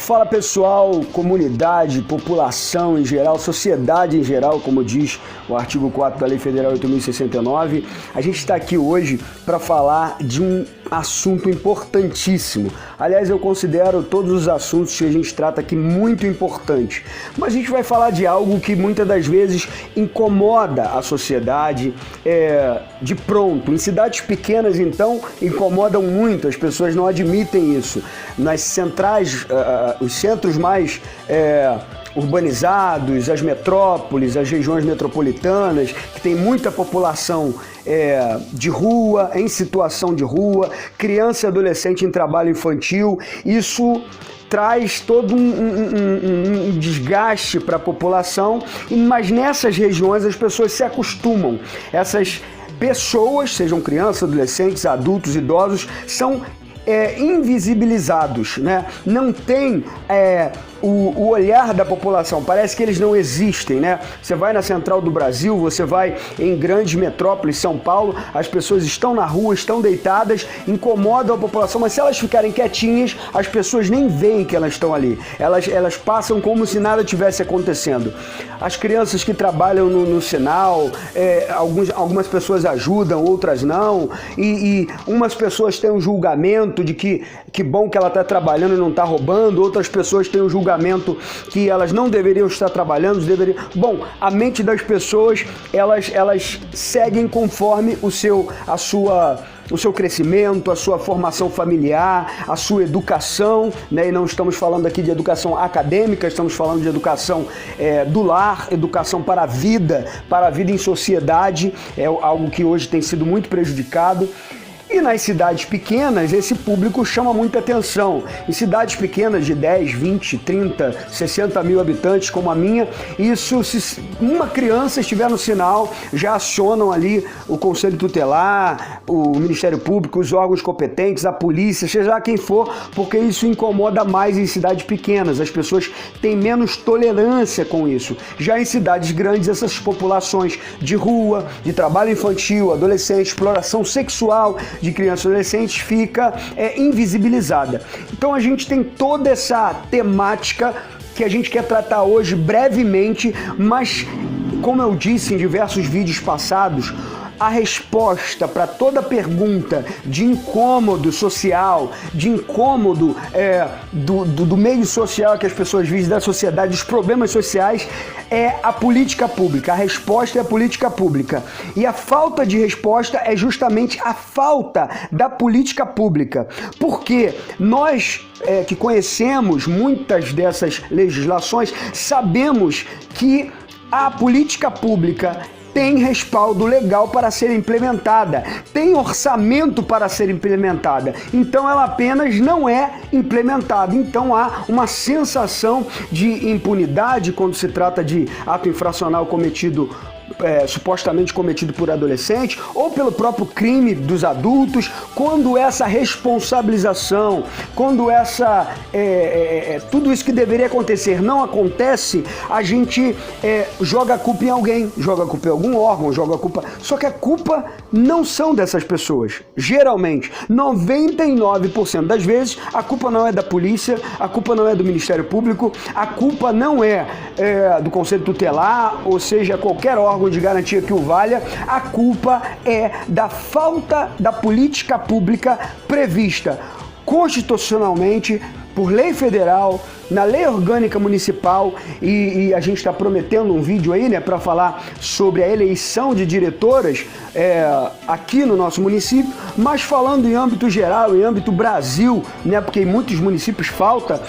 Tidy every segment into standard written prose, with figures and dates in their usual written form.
Fala pessoal, comunidade, população em geral, sociedade em geral, como diz o artigo 4 da Lei Federal 8.069. A gente está aqui hoje para falar de um assunto importantíssimo. Aliás, eu considero todos os assuntos que a gente trata aqui muito importantes. Mas a gente vai falar de algo que muitas das vezes incomoda a sociedade de pronto. Em cidades pequenas, então, incomodam muito, as pessoas não admitem isso. Nas centrais, os centros mais urbanizados, as metrópoles, as regiões metropolitanas, que tem muita população de rua, em situação de rua, criança e adolescente em trabalho infantil, isso traz todo um desgaste para a população, mas nessas regiões as pessoas se acostumam. Essas pessoas, sejam crianças, adolescentes, adultos, idosos, são invisibilizados, né? Não tem o olhar da população, parece que eles não existem, né? Você vai na Central do Brasil, você vai em grandes metrópoles, São Paulo, as pessoas estão na rua, estão deitadas, incomodam a população, mas se elas ficarem quietinhas, as pessoas nem veem que elas estão ali, elas passam como se nada tivesse acontecendo. As crianças que trabalham no sinal, algumas pessoas ajudam, outras não, e umas pessoas têm um julgamento de que bom que ela está trabalhando e não está roubando, outras pessoas têm um julgamento que elas não deveriam estar trabalhando, Bom, a mente das pessoas, elas seguem conforme o seu crescimento, a sua formação familiar, a sua educação, né? E não estamos falando aqui de educação acadêmica, estamos falando de educação do lar, educação para a vida em sociedade, é algo que hoje tem sido muito prejudicado. E nas cidades pequenas, esse público chama muita atenção. Em cidades pequenas de 10, 20, 30, 60 mil habitantes, como a minha, isso, se uma criança estiver no sinal, já acionam ali o Conselho Tutelar, o Ministério Público, os órgãos competentes, a polícia, seja lá quem for, porque isso incomoda mais em cidades pequenas. As pessoas têm menos tolerância com isso. Já em cidades grandes, essas populações de rua, de trabalho infantil, adolescente, exploração sexual de crianças e adolescentes fica invisibilizada. Então a gente tem toda essa temática que a gente quer tratar hoje brevemente, mas como eu disse em diversos vídeos passados, a resposta para toda pergunta de incômodo social, de incômodo do meio social que as pessoas vivem, da sociedade, dos problemas sociais, é a política pública. A resposta é a política pública. E a falta de resposta é justamente a falta da política pública. Porque nós que conhecemos muitas dessas legislações, sabemos que a política pública tem respaldo legal para ser implementada, tem orçamento para ser implementada, então ela apenas não é implementada. Então há uma sensação de impunidade quando se trata de ato infracional cometido supostamente cometido por adolescente ou pelo próprio crime dos adultos. Quando essa responsabilização, quando tudo isso que deveria acontecer não acontece, a gente joga a culpa em alguém, joga a culpa em algum órgão, joga a culpa... Só que a culpa não são dessas pessoas. Geralmente, 99% das vezes, a culpa não é da polícia, a culpa não é do Ministério Público, a culpa não é do Conselho Tutelar, ou seja, qualquer órgão de garantia que o valha, a culpa é da falta da política pública prevista constitucionalmente, por lei federal, na lei orgânica municipal, e a gente está prometendo um vídeo aí, né, para falar sobre a eleição de diretoras aqui no nosso município, mas falando em âmbito geral, em âmbito Brasil, né, porque em muitos municípios falta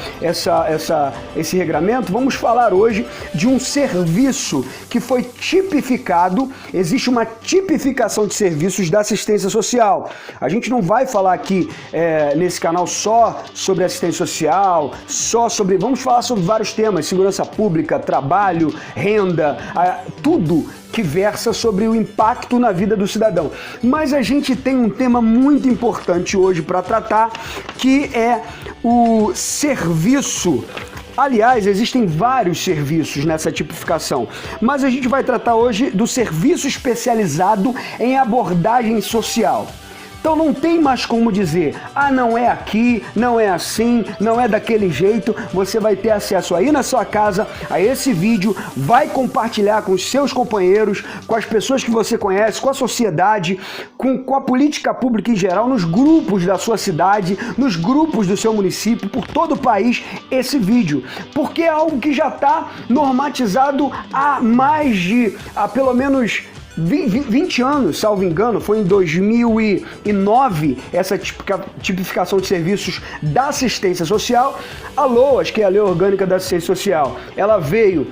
esse regramento. Vamos falar hoje de um serviço que foi tipificado, existe uma tipificação de serviços da assistência social. A gente não vai falar aqui nesse canal só sobre assistência social, vamos falar sobre vários temas: segurança pública, trabalho, renda, tudo que versa sobre o impacto na vida do cidadão. Mas a gente tem um tema muito importante hoje para tratar, que é o serviço. Aliás, existem vários serviços nessa tipificação, mas a gente vai tratar hoje do serviço especializado em abordagem social. Então não tem mais como dizer, ah, não é aqui, não é assim, não é daquele jeito. Você vai ter acesso aí na sua casa a esse vídeo, vai compartilhar com os seus companheiros, com as pessoas que você conhece, com a sociedade, com a política pública em geral, nos grupos da sua cidade, nos grupos do seu município, por todo o país, esse vídeo. Porque é algo que já está normatizado há pelo menos 20 anos, salvo engano. Foi em 2009 essa tipificação de serviços da assistência social. A LOAS, que é a Lei Orgânica da Assistência Social, ela veio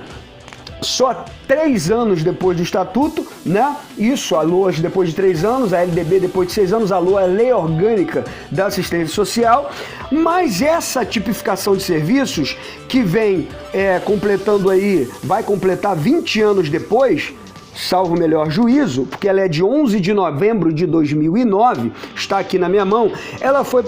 só 3 anos depois do Estatuto, né? Isso, a LOAS depois de 3 anos, a LDB depois de 6 anos, a LOA é a Lei Orgânica da Assistência Social. Mas essa tipificação de serviços, que vem completando aí, vai completar 20 anos depois, salvo o melhor juízo, porque ela é de 11 de novembro de 2009, está aqui na minha mão, ela foi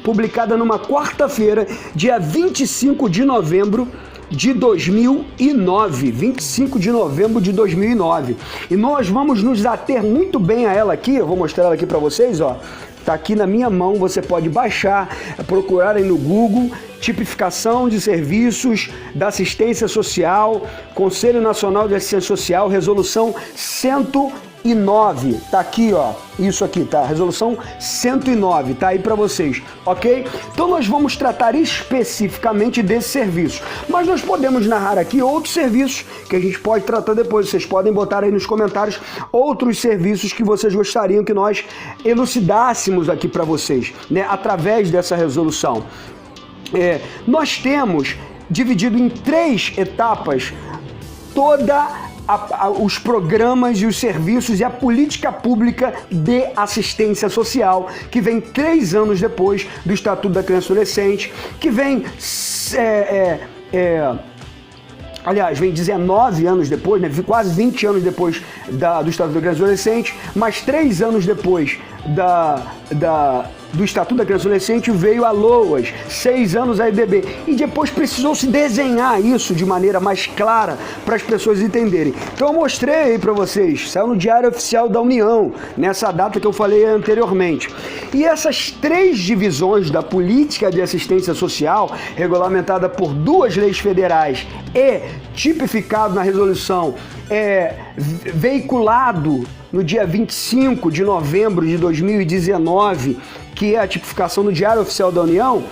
publicada numa quarta-feira, dia 25 de novembro de 2009, 25 de novembro de 2009. E nós vamos nos ater muito bem a ela aqui, eu vou mostrar ela aqui para vocês, ó. Tá aqui na minha mão, você pode baixar, procurar aí no Google, tipificação de serviços da assistência social, Conselho Nacional de Assistência Social, resolução 109, tá aqui, ó, isso aqui, tá? Resolução 109, tá aí para vocês, ok? Então nós vamos tratar especificamente desse serviço, mas nós podemos narrar aqui outros serviços que a gente pode tratar depois. Vocês podem botar aí nos comentários outros serviços que vocês gostariam que nós elucidássemos aqui para vocês, né? Através dessa resolução. Nós temos dividido em 3 etapas os programas e os serviços e a política pública de assistência social, que vem 3 anos depois do Estatuto da Criança e Adolescente, que vem aliás, vem 19 anos depois, né? Quase 20 anos depois do Estatuto da Criança e Adolescente, mas 3 anos depois do Estatuto da Criança e Adolescente veio a LOAS, 6 anos a EDB, e depois precisou se desenhar isso de maneira mais clara para as pessoas entenderem. Então eu mostrei aí para vocês, saiu no Diário Oficial da União, nessa data que eu falei anteriormente. E essas 3 divisões da política de assistência social, regulamentada por 2 leis federais e tipificado na resolução, veiculado no dia 25 de novembro de 2019, que é a tipificação no Diário Oficial da União,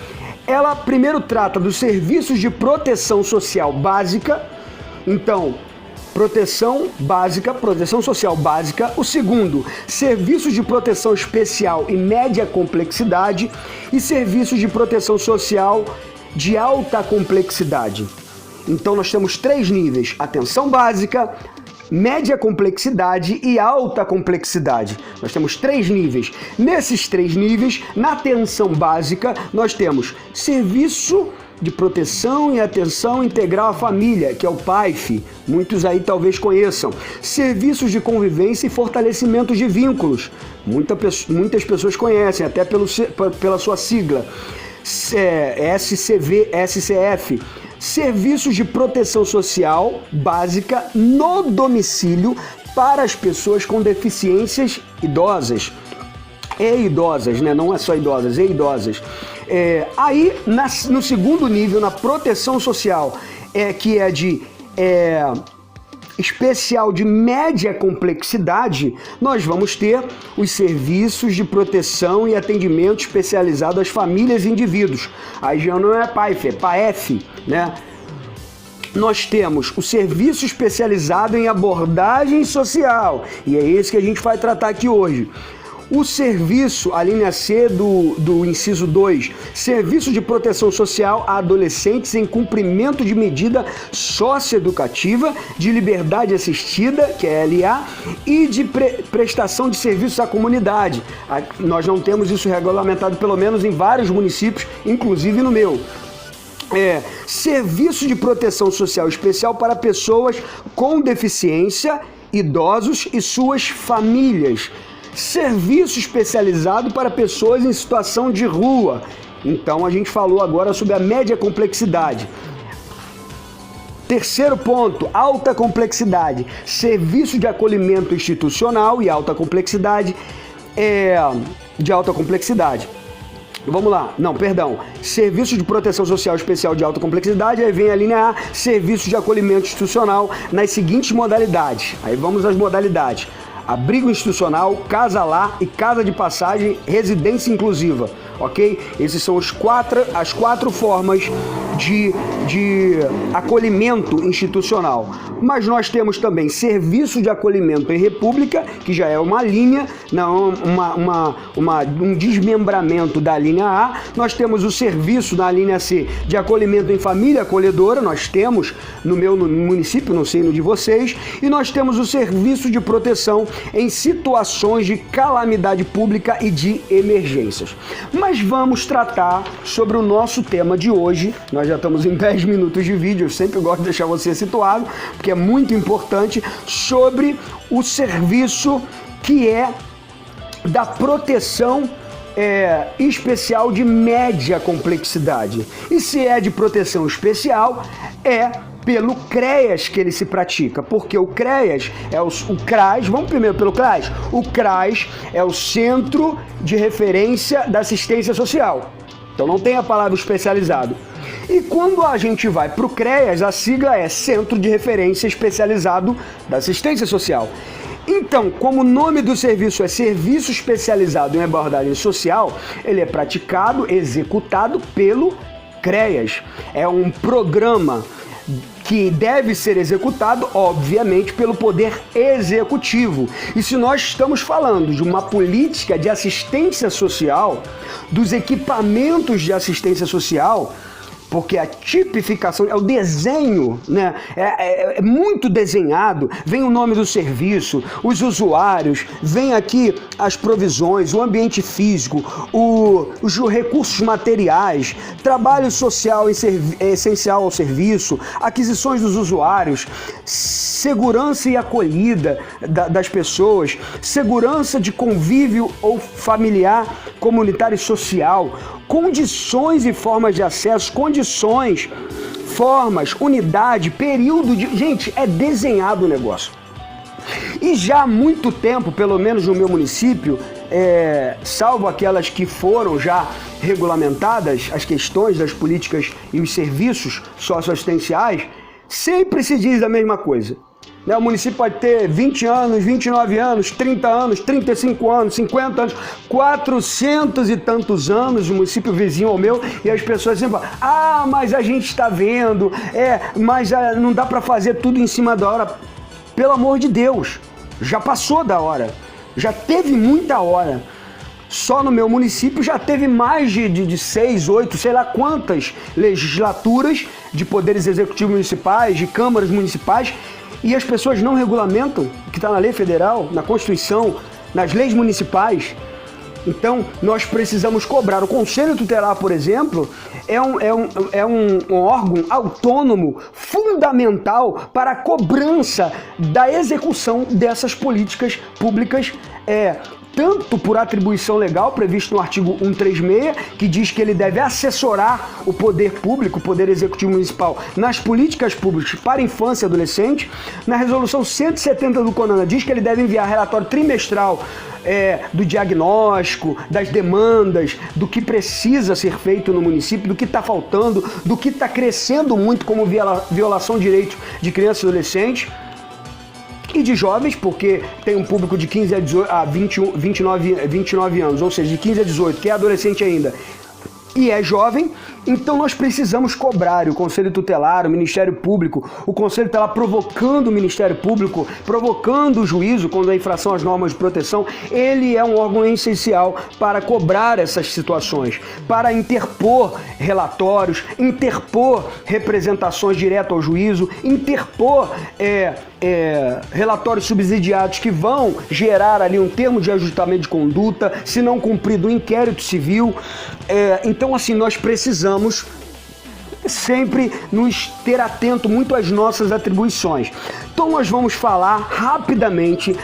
ela primeiro trata dos serviços de proteção social básica. Então, proteção social básica. O segundo, serviços de proteção especial e média complexidade, e serviços de proteção social de alta complexidade. Então nós temos 3 níveis: atenção básica, média complexidade e alta complexidade. Nós temos 3 níveis. Nesses 3 níveis, na atenção básica, nós temos serviço de proteção e atenção integral à família, que é o PAIF, muitos aí talvez conheçam. Serviços de convivência e fortalecimento de vínculos, muitas pessoas conhecem, até pela sua sigla, SCF. Serviços de proteção social básica no domicílio para as pessoas com deficiências idosas. E idosas, né? Não é só idosas, e idosas. Aí, no segundo nível, na proteção social, que é de especial de média complexidade, nós vamos ter os serviços de proteção e atendimento especializado às famílias e indivíduos. Aí já não é PAIF, é PAEF, né? Nós temos o serviço especializado em abordagem social, e é esse que a gente vai tratar aqui hoje. O serviço, a linha C do inciso 2, serviço de proteção social a adolescentes em cumprimento de medida socioeducativa, de liberdade assistida, que é LA, e de prestação de serviços à comunidade. Nós não temos isso regulamentado, pelo menos em vários municípios, inclusive no meu. Serviço de proteção social especial para pessoas com deficiência, idosos e suas famílias. Serviço especializado para pessoas em situação de rua. Então a gente falou agora sobre a média complexidade. Terceiro ponto, alta complexidade. Serviço de acolhimento institucional e alta complexidade. de alta complexidade. Vamos lá, não, perdão, serviço de proteção social especial de alta complexidade, aí vem a linha A, serviço de acolhimento institucional nas seguintes modalidades. Aí vamos às modalidades: abrigo institucional, casa-lar e casa de passagem, residência inclusiva, ok? Essas são as quatro formas de acolhimento institucional. Mas nós temos também serviço de acolhimento em república, que já é uma linha, não, um desmembramento da linha A. Nós temos o serviço na linha C de acolhimento em família acolhedora, nós temos no meu município, não sei no de vocês, e nós temos o serviço de proteção em situações de calamidade pública e de emergências. Mas vamos tratar sobre o nosso tema de hoje. Nós já estamos em 10 minutos de vídeo, eu sempre gosto de deixar você situado, porque é muito importante, sobre o serviço que é da proteção especial de média complexidade. E se é de proteção especial, é pelo CREAS que ele se pratica, porque o CREAS é o CRAS, vamos primeiro pelo CRAS. O CRAS é o Centro de Referência da Assistência Social, então não tem a palavra especializado. E quando a gente vai para o CREAS, a sigla é Centro de Referência Especializado da Assistência Social. Então, como o nome do serviço é Serviço Especializado em Abordagem Social, ele é praticado, executado pelo CREAS. É um programa que deve ser executado, obviamente, pelo Poder Executivo. E se nós estamos falando de uma política de assistência social, dos equipamentos de assistência social, porque a tipificação é o desenho, né? É muito desenhado, vem o nome do serviço, os usuários, vem aqui as provisões, o ambiente físico, os recursos materiais, trabalho social essencial ao serviço, aquisições dos usuários, segurança e acolhida das pessoas, segurança de convívio ou familiar, comunitário e social, condições e formas de acesso, condições, formas, unidade, período de... Gente, é desenhado o negócio. E já há muito tempo, pelo menos no meu município, salvo aquelas que foram já regulamentadas, as questões das políticas e os serviços socioassistenciais, sempre se diz a mesma coisa. O município pode ter 20 anos, 29 anos, 30 anos, 35 anos, 50 anos, 400 e tantos anos, o município vizinho ao meu, e as pessoas sempre falam, mas a gente está vendo, mas não dá para fazer tudo em cima da hora. Pelo amor de Deus, já passou da hora, já teve muita hora. Só no meu município já teve mais de 6, 8, sei lá quantas legislaturas de poderes executivos municipais, de câmaras municipais, e as pessoas não regulamentam o que está na lei federal, na Constituição, nas leis municipais. Então, nós precisamos cobrar. O Conselho Tutelar, por exemplo, é um órgão autônomo, fundamental para a cobrança da execução dessas políticas públicas, tanto por atribuição legal, previsto no artigo 136, que diz que ele deve assessorar o poder público, o poder executivo municipal, nas políticas públicas para infância e adolescente. Na resolução 170 do CONANA, diz que ele deve enviar relatório trimestral do diagnóstico, das demandas, do que precisa ser feito no município, do que está faltando, do que está crescendo muito como violação de direitos de crianças e adolescentes. E de jovens, porque tem um público de 15 a 29 anos, ou seja, de 15 a 18, que é adolescente ainda e é jovem. Então nós precisamos cobrar o Conselho Tutelar, o Ministério Público, o Conselho Tutelar provocando o Ministério Público, provocando o juízo quando a infração às normas de proteção. Ele é um órgão essencial para cobrar essas situações, para interpor relatórios, interpor representações direto ao juízo, interpor relatórios subsidiados que vão gerar ali um termo de ajustamento de conduta, se não cumprido um inquérito civil. Então, assim, nós precisamos sempre nos ter atento muito às nossas atribuições. Então nós vamos falar rapidamente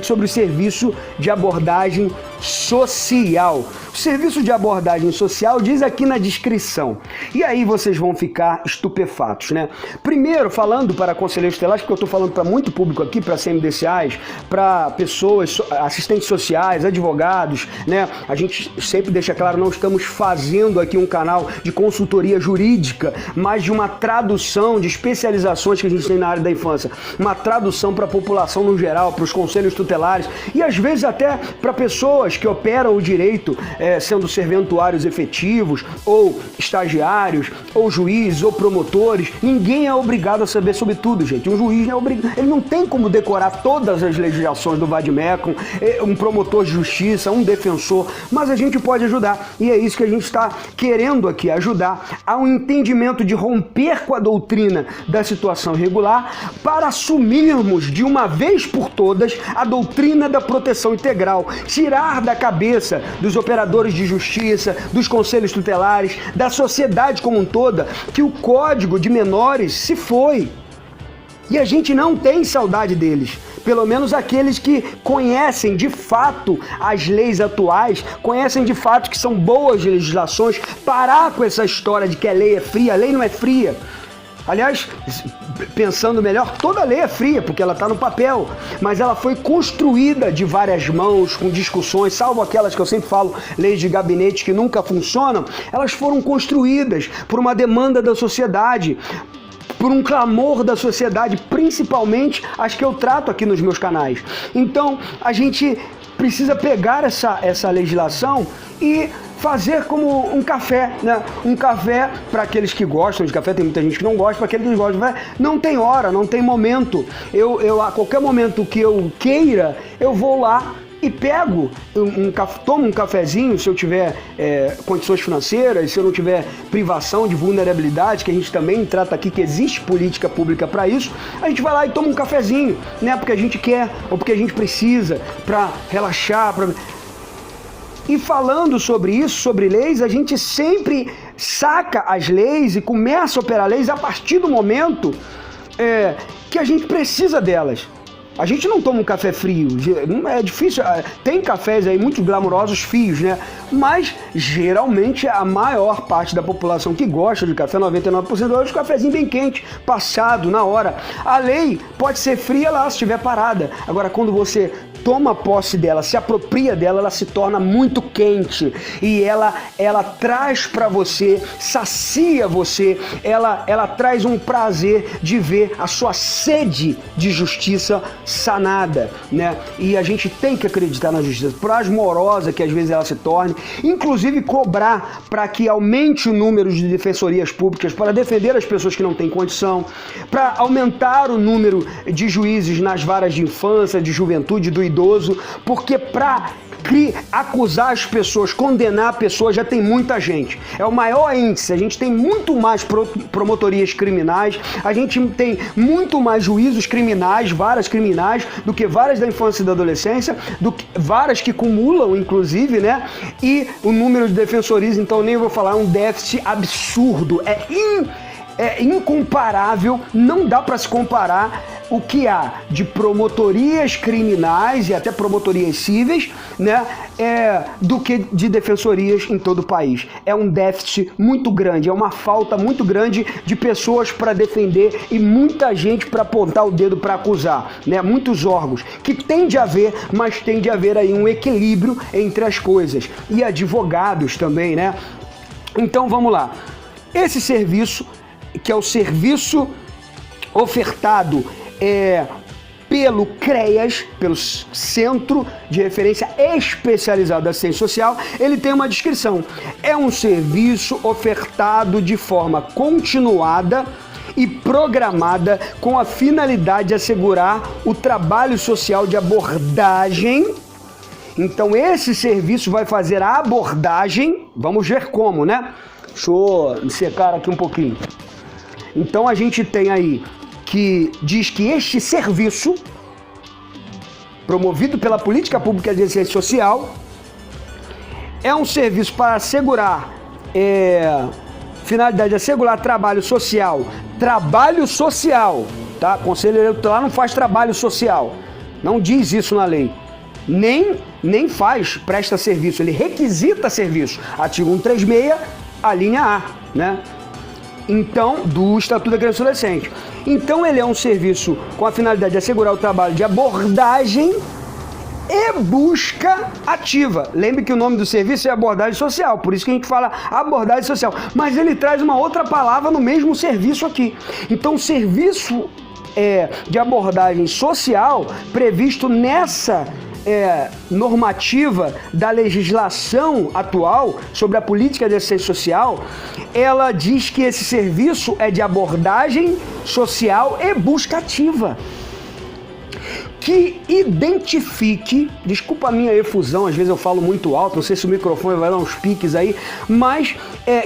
sobre o serviço de abordagem social. O serviço de abordagem social diz aqui na descrição. E aí vocês vão ficar estupefatos, né? Primeiro, falando para conselheiros tutelares, porque eu estou falando para muito público aqui, para CMDCAs, para pessoas, assistentes sociais, advogados, né? A gente sempre deixa claro, não estamos fazendo aqui um canal de consultoria jurídica, mas de uma tradução de especializações que a gente tem na área da infância. Uma tradução para a população no geral, para os conselhos tutelares e às vezes até para pessoas que operam o direito, sendo serventuários efetivos, ou estagiários, ou juízes, ou promotores. Ninguém é obrigado a saber sobre tudo, gente. Um juiz ele não tem como decorar todas as legislações do vade-mecum, um promotor de justiça, um defensor, mas a gente pode ajudar. E é isso que a gente está querendo aqui, ajudar ao entendimento de romper com a doutrina da situação irregular para assumirmos de uma vez por todas a doutrina da proteção integral, tirar da cabeça dos operadores de justiça, dos conselhos tutelares, da sociedade como um toda, que o Código de Menores se foi. E a gente não tem saudade deles. Pelo menos aqueles que conhecem de fato as leis atuais, conhecem de fato que são boas legislações, parar com essa história de que a lei é fria. A lei não é fria. Aliás, pensando melhor, toda lei é fria, porque ela está no papel, mas ela foi construída de várias mãos, com discussões, salvo aquelas que eu sempre falo, leis de gabinete que nunca funcionam, elas foram construídas por uma demanda da sociedade, por um clamor da sociedade, principalmente as que eu trato aqui nos meus canais. Então, a gente precisa pegar essa legislação e fazer como um café, né? Um café para aqueles que gostam de café, tem muita gente que não gosta, para aqueles que não gostam de café, não tem hora, não tem momento. Eu a qualquer momento que eu queira, eu vou lá e pego, tomo um cafezinho, se eu tiver condições financeiras, se eu não tiver privação de vulnerabilidade, que a gente também trata aqui, que existe política pública para isso, a gente vai lá e toma um cafezinho, né? Porque a gente quer, ou porque a gente precisa, para relaxar, E falando sobre isso, sobre leis, a gente sempre saca as leis e começa a operar leis a partir do momento que a gente precisa delas. A gente não toma um café frio, é difícil, tem cafés aí muito glamourosos frios, né? Mas geralmente a maior parte da população que gosta de café, 99%, gosta de cafezinho bem quente, passado, na hora. A lei pode ser fria lá se estiver parada. Agora, quando você toma posse dela, se apropria dela, ela se torna muito quente e ela traz para você, sacia você, ela traz um prazer de ver a sua sede de justiça sanada, né? E a gente tem que acreditar na justiça, por mais morosa que às vezes ela se torne, inclusive cobrar para que aumente o número de defensorias públicas para defender as pessoas que não têm condição, para aumentar o número de juízes nas varas de infância, de juventude, do idoso, porque para acusar as pessoas, condenar a pessoa, já tem muita gente. É o maior índice. A gente tem muito mais promotorias criminais, a gente tem muito mais juízos criminais, varas criminais, do que varas da infância e da adolescência, do que varas que cumulam, inclusive, né? E o número de defensorias, então nem vou falar, é um déficit absurdo. É incomparável, não dá para se comparar o que há de promotorias criminais e até promotorias cíveis, né, do que de defensorias em todo o país. É um déficit muito grande, é uma falta muito grande de pessoas para defender e muita gente para apontar o dedo para acusar, né? Muitos órgãos, que tem de haver, mas tem de haver aí um equilíbrio entre as coisas. E advogados também, né? Então vamos lá. Esse serviço, que é o serviço ofertado pelo CREAS, pelo Centro de Referência Especializado da Assistência Social, ele tem uma descrição. É um serviço ofertado de forma continuada e programada com a finalidade de assegurar o trabalho social de abordagem. Então esse serviço vai fazer a abordagem, vamos ver como, né? Deixa eu me secar aqui um pouquinho. Então a gente tem aí que diz que este serviço, promovido pela Política Pública de Assistência Social, é um serviço para assegurar, finalidade de assegurar trabalho social, tá? Conselho Tutelar não faz trabalho social, não diz isso na lei. nem presta serviço, ele requisita serviço. Artigo 136, a linha A, né? Então, do Estatuto da Criança e Adolescente. Então, ele é um serviço com a finalidade de assegurar o trabalho de abordagem e busca ativa. Lembre que o nome do serviço é abordagem social, por isso que a gente fala abordagem social. Mas ele traz uma outra palavra no mesmo serviço aqui. Então, serviço de abordagem social previsto nessa normativa da legislação atual sobre a política de assistência social, ela diz que esse serviço é de abordagem social e busca ativa, que identifique, desculpa a minha efusão, às vezes eu falo muito alto, não sei se o microfone vai dar uns piques aí, mas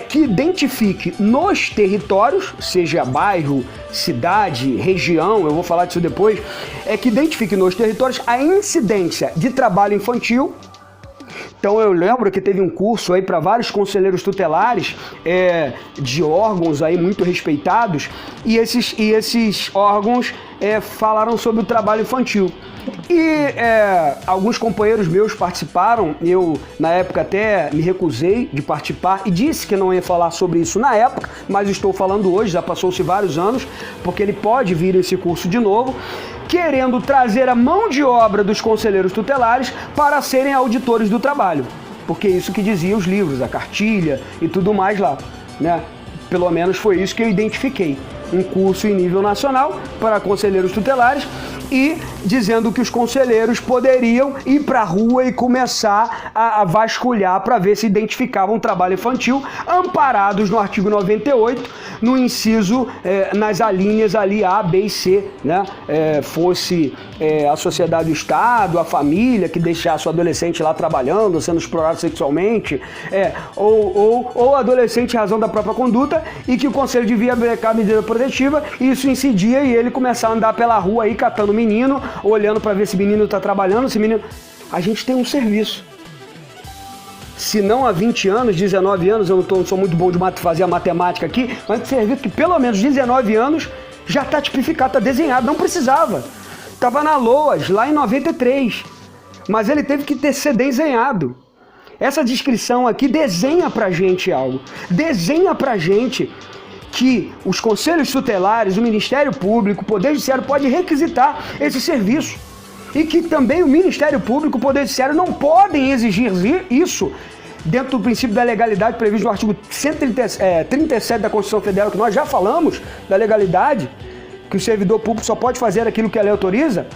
que identifique nos territórios, seja bairro, cidade, região, eu vou falar disso depois, que identifique nos territórios a incidência de trabalho infantil. Então eu lembro que teve um curso aí para vários conselheiros tutelares de órgãos aí muito respeitados, e esses órgãos falaram sobre o trabalho infantil. E alguns companheiros meus participaram, eu na época até me recusei de participar e disse que não ia falar sobre isso na época, mas estou falando hoje, já passou-se vários anos, porque ele pode vir esse curso de novo, querendo trazer a mão de obra dos conselheiros tutelares para serem auditores do trabalho, porque isso que diziam os livros, a cartilha e tudo mais lá, né? Pelo menos foi isso que eu identifiquei. Um curso em nível nacional para conselheiros tutelares e dizendo que os conselheiros poderiam ir para a rua e começar a vasculhar para ver se identificavam um trabalho infantil, amparados no artigo 98, no inciso, nas alíneas ali A, B e C, né? Fosse a sociedade, o Estado, a família que deixasse o adolescente lá trabalhando, sendo explorado sexualmente, ou adolescente em razão da própria conduta, e que o conselho devia aplicar medida protetiva, e isso incidia e ele começar a andar pela rua aí catando menino, olhando para ver se menino está trabalhando, se menino... A gente tem um serviço. Se não há 20 anos, 19 anos, eu não sou muito bom de fazer a matemática aqui, mas serviço que pelo menos 19 anos já está tipificado, está desenhado, não precisava. Estava na LOAS, lá em 93, mas ele teve que ser desenhado. Essa descrição aqui desenha pra gente algo, desenha pra gente que os conselhos tutelares, o Ministério Público, o Poder Judiciário pode requisitar esse serviço. E que também o Ministério Público e o Poder Judiciário não podem exigir isso dentro do princípio da legalidade previsto no artigo 137 da Constituição Federal, que nós já falamos da legalidade, que o servidor público só pode fazer aquilo que a lei autoriza.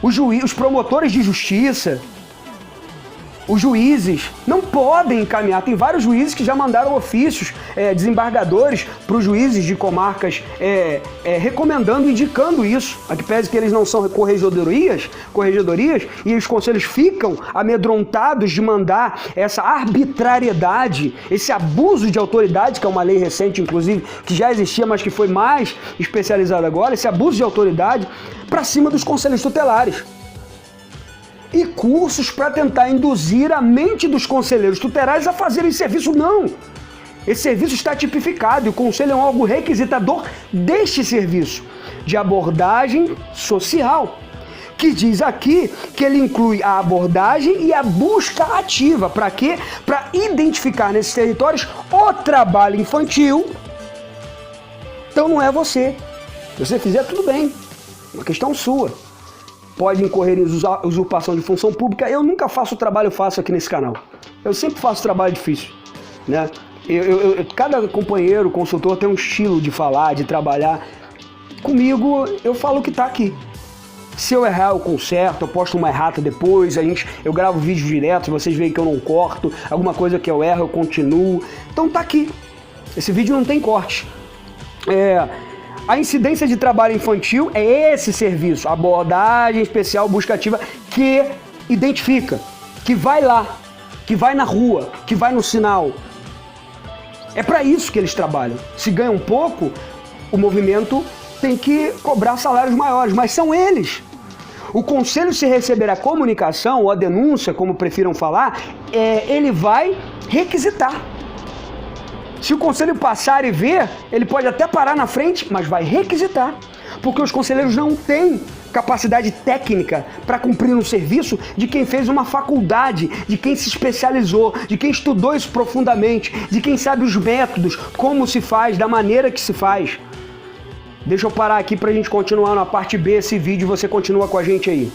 Os promotores de justiça, os juízes não podem encaminhar. Tem vários juízes que já mandaram ofícios, desembargadores, para os juízes de comarcas recomendando, indicando isso. A que pese que eles não são corregedorias, e os conselhos ficam amedrontados de mandar essa arbitrariedade, esse abuso de autoridade, que é uma lei recente, inclusive, que já existia, mas que foi mais especializada agora, esse abuso de autoridade para cima dos conselhos tutelares. E cursos para tentar induzir a mente dos conselheiros tutelares a fazerem serviço, não. Esse serviço está tipificado e o conselho é um órgão requisitador deste serviço de abordagem social, que diz aqui que ele inclui a abordagem e a busca ativa. Para quê? Para identificar nesses territórios o trabalho infantil. Então não é você. Se você fizer, tudo bem. É uma questão sua. Pode incorrer em usurpação de função pública. Eu nunca faço o trabalho fácil aqui nesse canal. Eu sempre faço trabalho difícil, né? Cada companheiro, consultor tem um estilo de falar, de trabalhar. Comigo, eu falo o que está aqui. Se eu errar, eu conserto, eu posto uma errata depois, eu gravo vídeos diretos, vocês veem que eu não corto, alguma coisa que eu erro, eu continuo. Então tá aqui. Esse vídeo não tem corte. A incidência de trabalho infantil é esse serviço, abordagem especial busca ativa, que identifica, que vai lá, que vai na rua, que vai no sinal. É para isso que eles trabalham. Se ganha um pouco, o movimento tem que cobrar salários maiores, mas são eles. O conselho, se receber a comunicação ou a denúncia, como prefiram falar, ele vai requisitar. Se o conselho passar e ver, ele pode até parar na frente, mas vai requisitar, porque os conselheiros não têm capacidade técnica para cumprir um serviço de quem fez uma faculdade, de quem se especializou, de quem estudou isso profundamente, de quem sabe os métodos, como se faz, da maneira que se faz. Deixa eu parar aqui para a gente continuar na parte B desse vídeo e você continua com a gente aí.